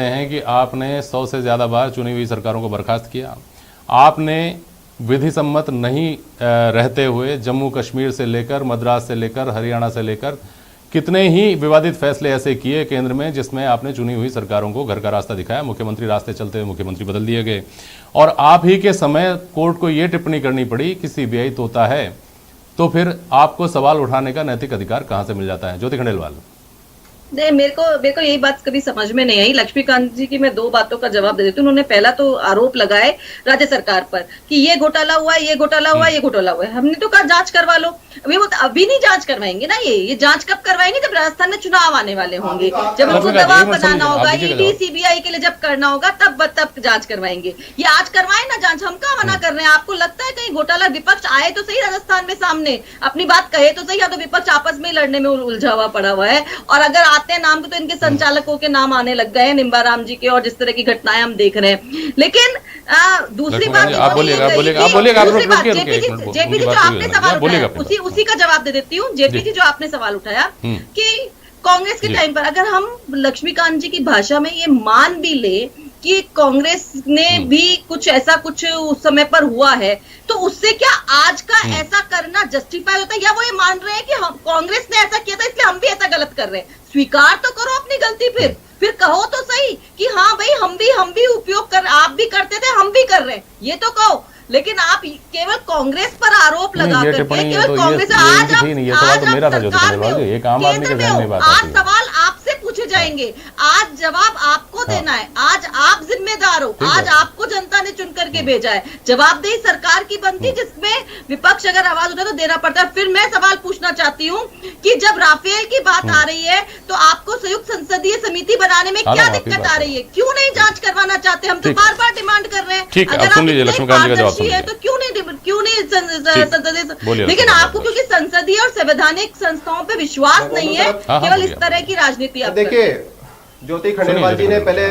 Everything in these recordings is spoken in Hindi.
हैं कि आपने 100 से ज़्यादा बार चुनी हुई सरकारों को बर्खास्त किया। आपने विधि सम्मत नहीं रहते हुए जम्मू कश्मीर से लेकर, मद्रास से लेकर, हरियाणा से लेकर कितने ही विवादित फैसले ऐसे किए केंद्र में जिसमें आपने चुनी हुई सरकारों को घर का रास्ता दिखाया। मुख्यमंत्री रास्ते चलते हुए मुख्यमंत्री बदल दिए गए और आप ही के समय कोर्ट को यह टिप्पणी करनी पड़ी कि सीबीआई तोता है। तो फिर आपको सवाल उठाने का नैतिक अधिकार कहां से मिल जाता है? ज्योति खंडेलवाल। नहीं, मेरे को यही बात कभी समझ में नहीं आई। लक्ष्मीकांत जी की मैं दो बातों का जवाब दे देती हूँ। उन्होंने पहला तो आरोप लगाए राज्य सरकार पर कि ये घोटाला हुआ, ये घोटाला हुआ, ये घोटाला हुआ है। हमने तो कहा जांच करवा लो। अभी नहीं जांच करवाएंगे ना, ये जांच कब करवाएंगे? जब राजस्थान में चुनाव आने वाले होंगे, जब उनको दबाव बनाना होगा, ईडी सीबीआई के लिए जब करना होगा तब जांच करवाएंगे। ये आज करवाए ना जांच, हम कहाँ मना कर रहे हैं? आपको लगता है कहीं घोटाला विपक्ष आए तो सही राजस्थान में सामने अपनी बात कहे तो सही, या तो विपक्ष आपस में लड़ने में उलझा हुआ पड़ा हुआ है। और अगर आते हैं नाम तो इनके संचालकों के नाम आने लग गए हैं, निम्बाराम जी के, और जिस तरह की घटनाएं हम देख रहे हैं। लेकिन दूसरी बात, जेपी जी जो आपने सवाल उठाया उसी का जवाब दे देती हूँ। जेपी जी जो आपने सवाल उठाया कि कांग्रेस के टाइम पर, अगर हम लक्ष्मीकांत जी की भाषा में ये मान भी ले कि कांग्रेस ने भी कुछ उस समय पर हुआ है, तो उससे क्या आज का ऐसा करना जस्टिफाई होता है? या वो ये मान रहे हैं कि हम कांग्रेस ने ऐसा किया था इसलिए हम भी ऐसा गलत कर रहे हैं? स्वीकार तो करो अपनी गलती, फिर कहो तो सही कि हाँ भाई हम भी उपयोग कर, आप भी करते थे, हम भी कर रहे हैं, ये तो कहो। लेकिन आप केवल कांग्रेस पर आरोप लगा करके, केवल कांग्रेस, आज सवाल आपसे पूछे जाएंगे, आज जवाब आपको देना है, आज आप जिम्मेदार हो, आज आपको जनता ने चुन करके भेजा है। जवाबदेही सरकार की बनती, जिसमें विपक्ष अगर आवाज उठाए तो देना पड़ता है। फिर मैं सवाल पूछना चाहती हूँ कि जब राफेल की बात आ रही है तो आपको संयुक्त संसदीय समिति बनाने में क्या दिक्कत आ रही है? क्यों नहीं जांच करवाना चाहते? हम तो बार बार डिमांड कर रहे हैं, अगर आप है तो क्यों नहीं संसदीय। लेकिन आपको क्योंकि संसदीय और संवैधानिक संस्थाओं पे विश्वास नहीं है, केवल इस तरह की राजनीति। देखिए, ज्योति खंडेलवाल जी ने पहले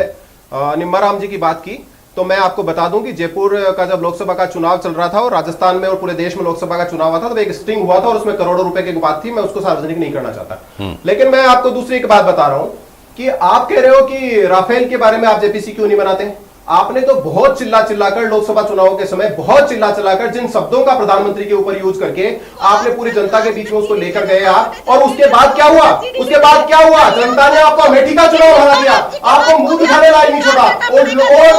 निम्बाराम जी की बात की, तो मैं आपको बता दूं कि जयपुर का जब लोकसभा का चुनाव चल रहा था और राजस्थान में और पूरे देश में लोकसभा का चुनाव हुआ था, तो एक स्टिंग हुआ था और उसमें करोड़ों रुपए की बात थी। मैं उसको सार्वजनिक नहीं करना चाहता, लेकिन मैं आपको दूसरी एक बात बता रहा हूं कि आप कह रहे हो कि राफेल के बारे में आप जेपीसी क्यों नहीं बनाते। आपने तो बहुत चिल्लाकर लोकसभा चुनावों के समय बहुत चिल्लाकर जिन शब्दों का प्रधानमंत्री के ऊपर यूज करके आपने पूरी जनता के बीच में उसको लेकर गए आप, और उसके बाद क्या हुआ? जनता ने आपको अमेठी का चुनाव हरा दिया, आपको मुंह दिखाने लायक नहीं छोड़ा, और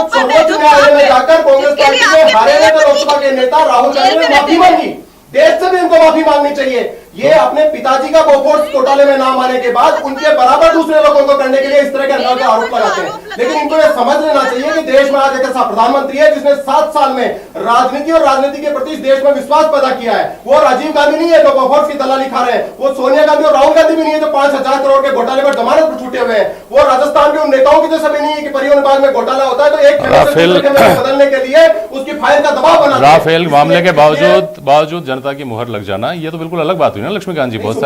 सर्वोच्च न्यायालय में जाकर कांग्रेस पार्टी में हारे हुए लोकसभा के नेता राहुल गांधी ने माफी मांगी। देश से भी इनको माफी मांगनी चाहिए। ये अपने पिताजी का बोफोर्स घोटाले में नाम आने के बाद उनके बराबर दूसरे लोगों को करने के लिए इस तरह के अंदर के आरोप लगाते हैं। लेकिन इनको ये समझ लेना चाहिए कि देश में आज एक ऐसा प्रधानमंत्री है जिसने 7 साल में राजनीति और राजनीति के प्रति इस देश में विश्वास पैदा किया है। वो राजीव गांधी नहीं है जो बोफोर्स की दलाली खा रहे हैं, वो सोनिया गांधी और राहुल गांधी भी नहीं है जो 5,000 करोड़ के घोटाले पर जमानत पर छूटे हुए हैं, वो राजस्थान के उन नेताओं की जैसा भी नहीं है कि परिवहन विभाग में घोटाला होता है तो एक बदलने के लिए उसकी फाइल का दबाव बना। राफेल मामले के बावजूद जनता की मुहर लग जाना, ये तो बिल्कुल अलग बात हुई ना लक्ष्मीकांत जी। बहुत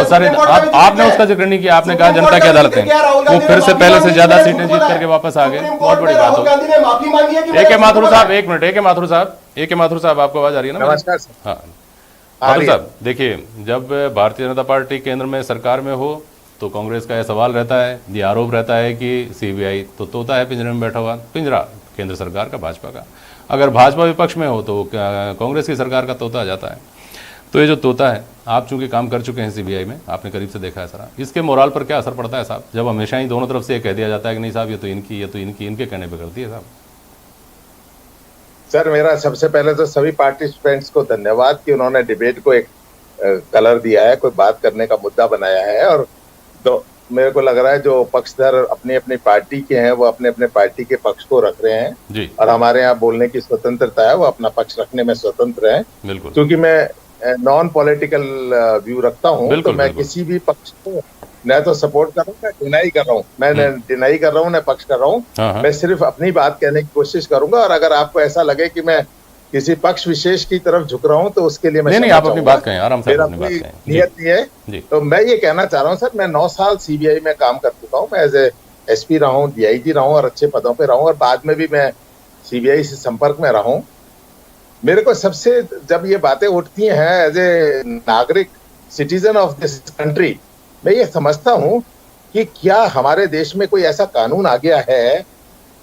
सारे आपने उसका जिक्र नहीं किया, आपने कहा जनता की अदालत है, वो फिर से पहले से ज्यादा सीटें जीत करके वापस आ गए, बहुत बड़ी बात हो। ए के माथुर साहब, एक मिनट, ए के माथुर साहब आपको आवाज आ रही है ना? नमस्कार सर। हाँ माथुर साहब, देखिए, जब भारतीय जनता पार्टी केंद्र में सरकार में हो तो कांग्रेस का यह सवाल रहता है, ये आरोप रहता है कि सीबीआई तो तोता है पिंजरे में बैठा हुआ, पिंजरा केंद्र सरकार का, भाजपा का। अगर भाजपा विपक्ष में हो तो कांग्रेस की सरकार का तोता आ जाता है। तो ये जो तोता है, आप चूंकि काम कर चुके हैं सीबीआई में, आपने करीब से देखा है सारा, इसके मोराल पर क्या असर पड़ता है साहब, जब हमेशा ही दोनों तरफ से ये कह दिया जाता है कि नहीं साहब ये तो इनकी इनके कहने पे करती है साहब? सर, मेरा सबसे पहले तो सभी पार्टिसिपेंट्स को धन्यवाद कि उन्होंने डिबेट को एक कलर दिया है, कोई बात करने का मुद्दा बनाया है। और तो मेरे को लग रहा है जो पक्षधर अपनी अपनी पार्टी के हैं वो अपने अपने पार्टी के पक्ष को रख रहे हैं जी। और हमारे यहाँ बोलने की स्वतंत्रता है, वो अपना पक्ष रखने में स्वतंत्र है। क्योंकि मैं नॉन पॉलिटिकल व्यू रखता हूँ, तो मैं किसी भी पक्ष को न तो सपोर्ट कर रहा हूँ, न डिनाई कर रहा हूँ, मैं डिनाई कर रहा हूँ, न पक्ष कर रहा हूँ। मैं सिर्फ अपनी बात कहने की कोशिश करूंगा, और अगर आपको ऐसा लगे कि मैं किसी पक्ष विशेष की तरफ झुक रहा हूँ तो उसके लिए मैं नहीं, आप अपनी बात कहें, आराम से अपनी बात कहें। नियत नहीं है। तो मैं ये कहना चाह रहा हूँ सर, मैं 9 साल सीबीआई में काम कर चुका हूँ, मैं एज ए एसपी रहा हूँ, डीआईजी रहा हूँ और अच्छे पदों पे रहा हूँ, और बाद में भी मैं सीबीआई से संपर्क में रहा हूँ। मेरे को सबसे जब ये बातें उठती हैं एज ए नागरिक, सिटीजन ऑफ दिस कंट्री, मैं ये समझता हूँ कि क्या हमारे देश में कोई ऐसा कानून आ गया है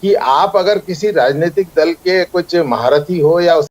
कि आप अगर किसी राजनीतिक दल के कुछ महारथी हो या